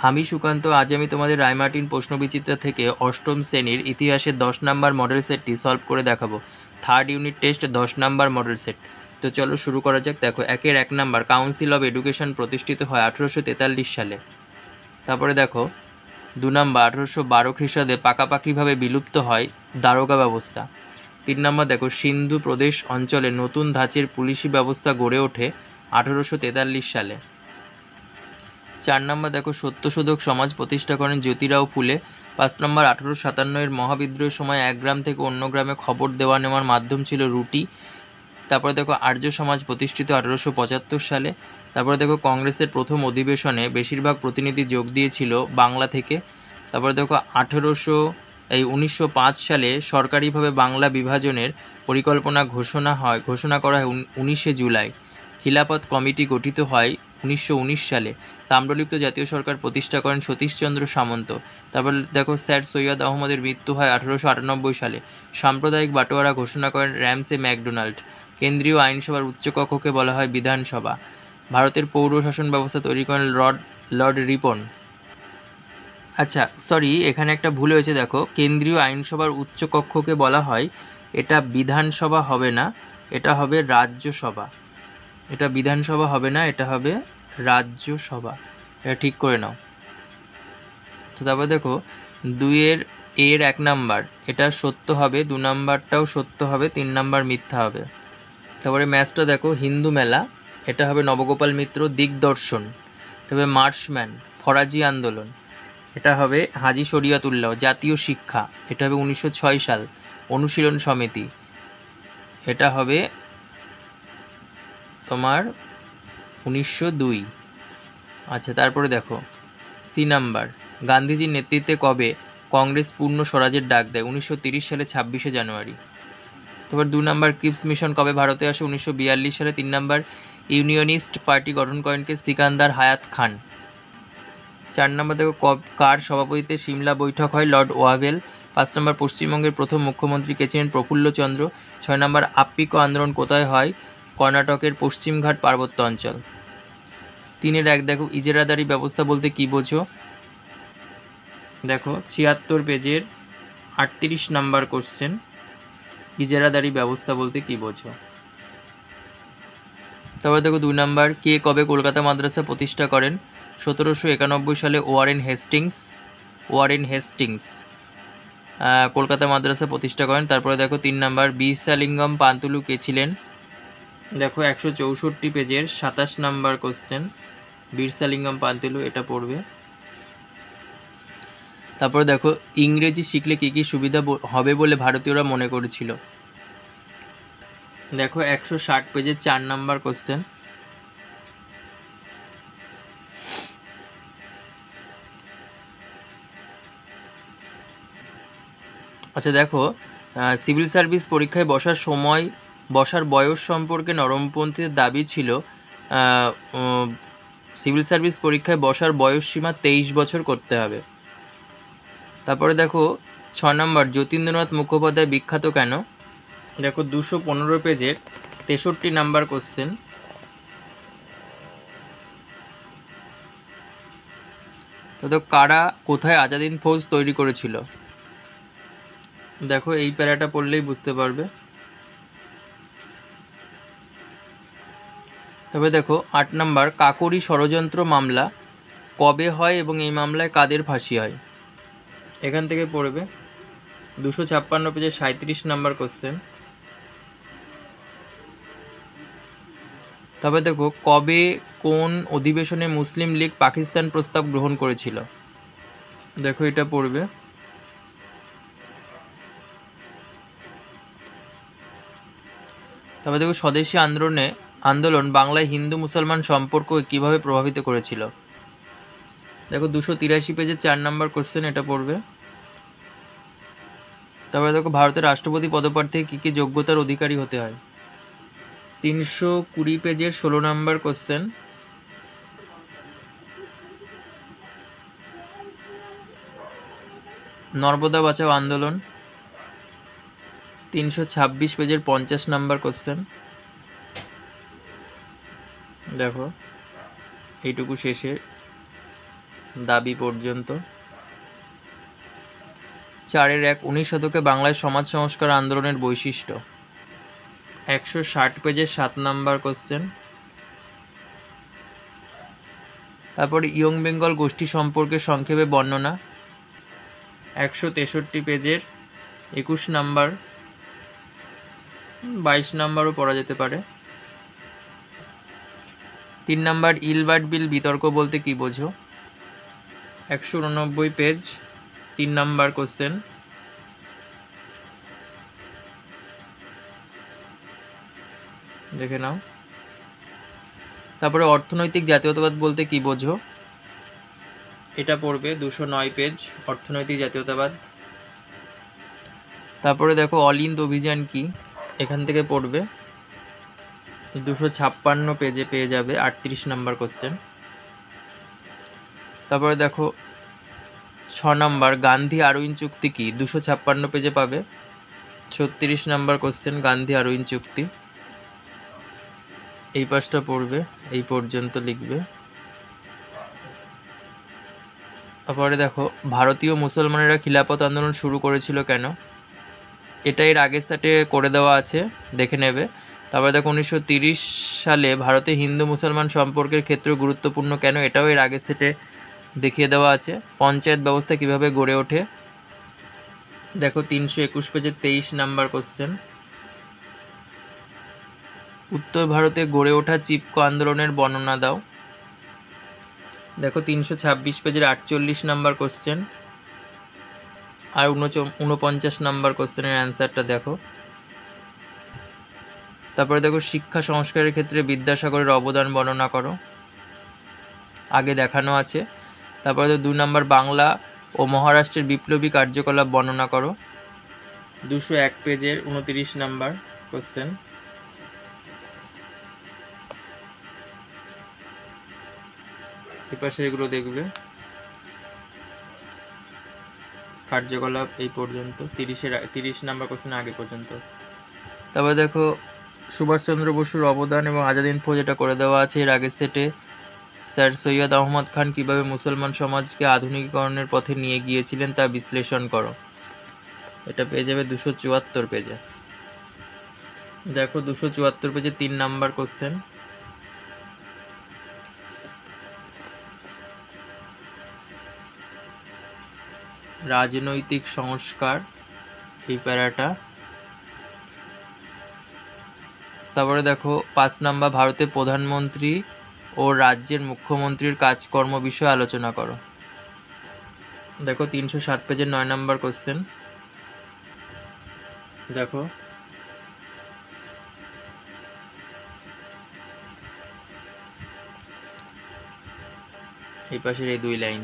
আমি সুকান্ত, আজ আমি তোমাদের রায়মার্টিন প্রশ্নবিচিত্রা থেকে অষ্টম শ্রেণীর ইতিহাসের 10 নম্বর মডেল সেটটি সলভ করে দেখাবো। থার্ড ইউনিট টেস্ট 10 নম্বর মডেল সেট। তো চলো শুরু করা যাক। দেখো, 1 নম্বর, কাউন্সিল অফ এডুকেশন প্রতিষ্ঠিত হয় 1843 সালে। তারপরে দেখো 2 নম্বর, 1812 খ্রিস্টাব্দে পাকাপাকিভাবে বিলুপ্ত হয় দারোগা ব্যবস্থা। 3 নম্বর দেখো, সিন্ধু প্রদেশ অঞ্চলে নতুন ধাঁচের পুলিশি ব্যবস্থা গড়ে ওঠে 1843 সালে। 4 নম্বর দেখো, সত্যশোধক সমাজ প্রতিষ্ঠা করেন জ্যোতিরাও ফুলে। 5 নম্বর, 1857 মহাবিদ্রোহের সময় এক গ্রাম থেকে অন্য গ্রামে খবর দেওয়া নেওয়ার মাধ্যম ছিল রুটি। তারপরে দেখো, আর্য সমাজ প্রতিষ্ঠিত 1875 সালে। তারপরে দেখো, কংগ্রেসের প্রথম অধিবেশনে বেশিরভাগ প্রতিনিধি যোগ দিয়েছিল বাংলা থেকে। তারপরে দেখো, 1905 সালে সরকারিভাবে বাংলা বিভাজনের পরিকল্পনা ঘোষণা করা হয় 19 জুলাই। খিলাফত কমিটি গঠিত হয় 1919 সালে। তাম্রলিপ্ত জাতীয় সরকার প্রতিষ্ঠা করেন সতীশচন্দ্র সামন্ত। তারপর দেখো, স্যার সৈয়দ আহমদের মৃত্যু হয় 1898 সালে। সাম্প্রদায়িক বাটোয়ারা ঘোষণা করেন র্যামসে ম্যাকডোনাল্ড। কেন্দ্রীয় আইনসভার উচ্চকক্ষকে বলা হয় বিধানসভা। ভারতের পৌর শাসন ব্যবস্থা তৈরি করেন লর্ড রিপন। আচ্ছা, সরি, এখানে একটা ভুল হয়েছে। দেখো, কেন্দ্রীয় আইনসভার উচ্চকক্ষকে বলা হয়, এটা বিধানসভা হবে না, এটা হবে রাজ্যসভা। এটা বিধানসভা হবে না, এটা হবে রাজ্যসভা। এটা ঠিক করে নাও। তো তারপর দেখো, 2-এর 1 নাম্বার, এটা সত্য হবে, 2 নাম্বারটাও সত্য হবে, 3 নাম্বার মিথ্যা হবে। তারপরে ম্যাচটা দেখো, হিন্দু মেলা, এটা হবে নবগোপাল মিত্র। দিগদর্শন, এটা হবে মার্শম্যান। ফরাজি আন্দোলন, এটা হবে হাজি শরিয়তুল্লাহ। জাতীয় শিক্ষা, এটা হবে 1906 সাল। অনুশীলন সমিতি, এটা হবে তোমার 1902। আচ্ছা, তারপরে দেখো সি নাম্বার, গান্ধীজির নেতৃত্বে কবে কংগ্রেস পূর্ণ স্বরাজের ডাক দেয়? 1930 সালে 26শে জানুয়ারি। তারপর 2 নাম্বার, ক্রিপস মিশন কবে ভারতে আসে? 1942 সালে। 3 নাম্বার, ইউনিয়নিস্ট পার্টি গঠন করেন কে? সিকান্দার হায়াত খান। 4 নম্বর দেখো, কার সভাপতিত্বে সিমলা বৈঠক হয়? Lord Wavell. 5 নম্বর, পশ্চিমবঙ্গের প্রথম মুখ্যমন্ত্রী কে ছিলেন? প্রফুল্লচন্দ্র। 6 নম্বর, আপ্পিক আন্দোলন কোথায় হয়? কর্ণাটকের পশ্চিমঘাট পার্বত্য অঞ্চল। 3-1 দেখো, ইজারাদারি ব্যবস্থা বলতে কি বোঝো? দেখো 76 পেজের 38 নাম্বার কোশ্চেন, ইজারাদারি ব্যবস্থা বলতে কি বোঝো? তারপরে দেখো 2 নাম্বার, কে কবে কলকাতা মাদ্রাসা প্রতিষ্ঠা করেন? 1791 সালে ওয়ারেন হেস্টিংস কলকাতা মাদ্রাসা প্রতিষ্ঠা করেন। তারপরে দেখো 3 নাম্বার, বিরসালিঙ্গম পান্তুলু কে ছিলেন? দেখো 164 পেজের 27 নাম্বার কোশ্চেন, বিরসালিঙ্গম পান্তুলু, এটা পড়বে। তারপরে দেখো, ইংরেজি শিখলে কী কী সুবিধা হবে বলে ভারতীয়রা মনে করেছিল? দেখো 160 পেজের 4 নাম্বার কোশ্চেন। আচ্ছা দেখো, সিভিল সার্ভিস পরীক্ষায় বসার বয়স সম্পর্কে নরমপন্থীদের দাবি ছিল সিভিল সার্ভিস পরীক্ষায় বসার বয়স সীমা 23 বছর করতে হবে। তারপরে দেখো 6 নম্বর, যতীন্দ্রনাথ মুখোপাধ্যায় বিখ্যাত কেন? দেখো 215 পেজের 63 নাম্বার কোশ্চেন। তো কারা কোথায় আজাদিন ফৌজ তৈরি করেছিল? দেখো এই প্যারাটা পড়লেই বুঝতে পারবে। তবে দেখো 8 নম্বর, কাকোরি ষড়যন্ত্র মামলা কবে হয় এবং এই মামলায় কাদের ফাঁসি হয়? এখান থেকে পড়বে 256 পেজের 37 নাম্বার কোশ্চেন। তবে দেখো, কবে কোন অধিবেশনে মুসলিম লীগ পাকিস্তান প্রস্তাব গ্রহণ করেছিল? দেখো এটা পড়বে। তবে দেখো, স্বদেশী আন্দোলন বাংলায় হিন্দু মুসলমান সম্পর্ককে কীভাবে প্রভাবিত করেছিল? দেখো 283 পেজের 4 নাম্বার কোশ্চেন, এটা পড়বে। তারপরে দেখো, ভারতের রাষ্ট্রপতি পদপ্রার্থীকে কী কী যোগ্যতার অধিকারী হতে হয়? 320 পেজের 16 নাম্বার কোশ্চেন। নর্মদা বাঁচাও আন্দোলন, 326 পেজের 50 নাম্বার কোশ্চেন। দেখো এইটুকু শেষে দাবি পর্যন্ত। 4-1 19 শতকে বাংলায় সমাজ সংস্কার আন্দোলনের বৈশিষ্ট্য। 160 পেজের 7 নম্বর কোশ্চেন। তারপরে ইয়ং বেঙ্গল গোষ্ঠী সম্পর্কে সংক্ষেপে বর্ণনা। 163 পেজের 21 নম্বর, 22 নম্বরও পড়া যেতে পারে। 3 নম্বর ইলবার্ট বিল বিতর্ক বলতে কি বোঝো। 189 পেজ 3 নম্বর কোশ্চেন। দেখে নাও। তারপরে অর্থনৈতিক জাতীয়তাবাদ বলতে কি বোঝো, এটা পড়বে 209 পেজ অর্থনৈতিক জাতীয়তাবাদ। তারপরে দেখো অলিন্দ অভিযান কি, এখান থেকে পড়বে 256 পেজে পেয়ে যাবে 38 নম্বর কোশ্চেন। তারপরে দেখো 6 নম্বর গান্ধী আরউইন চুক্তি কি, 256 পেজে পাবে 36 নম্বর কোশ্চেন। গান্ধী আরউইন চুক্তি এই পাশটা পড়বে, এই পর্যন্ত লিখবে। তারপরে দেখো ভারতীয় মুসলমানেরা খিলাফত আন্দোলন শুরু করেছিল কেন, এটা এর আগের সেটে করে দেওয়া আছে, দেখে নেবে। তারপরে দেখো 1930 সালে ভারতে হিন্দু মুসলমান সম্পর্কের ক্ষেত্রে গুরুত্বপূর্ণ কেন, এটাও এর আগের সেটে দেখিয়ে দেওয়া আছে। পঞ্চায়েত ব্যবস্থা কিভাবে গড়ে ওঠে, দেখো 321 পেজের 23 নম্বর কোশ্চেন। উত্তর ভারতে গড়ে ওঠা চিপকো আন্দোলনের বর্ণনা দাও, দেখো 326 পেজের 48 নম্বর কোশ্চেন। আর 49 নম্বর কোশ্চেনের অ্যান্সারটা দেখো। তারপরে দেখো শিক্ষা সংস্কারের ক্ষেত্রে বিদ্যাসাগরের অবদান বর্ণনা করো, আগে দেখানো আছে। তারপরে 2 নম্বর বাংলা ও মহারাষ্ট্রের বিপ্লবী কার্যকলাপ বর্ণনা করো, 201 পেজের 29 নম্বর কোশ্চেন। এই পাশে এগুলো দেখবে, কার্যকলাপ এই পর্যন্ত 30 নম্বর কোশ্চেন আগে পর্যন্ত। তারপরে দেখো সুভাষচন্দ্র বসুর অবদান এবং আজাদিন ফৌজ, এটা করে দেওয়া আছে এর আগের সেটে। স্যার সৈয়দ আহমদ খান কীভাবে মুসলমান সমাজকে আধুনিকীকরণের পথে নিয়ে গিয়েছিলেন তা বিশ্লেষণ করো, এটা পেয়ে যাবে 274 পেজে। দেখো 274 পেজে 3 নম্বর কোশ্চেন। রাজনৈতিক সংস্কার এই প্যারাটা। তারপরে দেখো 5 নম্বর ভারতের প্রধানমন্ত্রী ও রাজ্যের মুখ্যমন্ত্রীর কাজকর্ম বিষয়ে আলোচনা করো, দেখো 307 পেজের 9 নম্বর কোশ্চেন। দেখো এই পাশের এই 2 লাইন।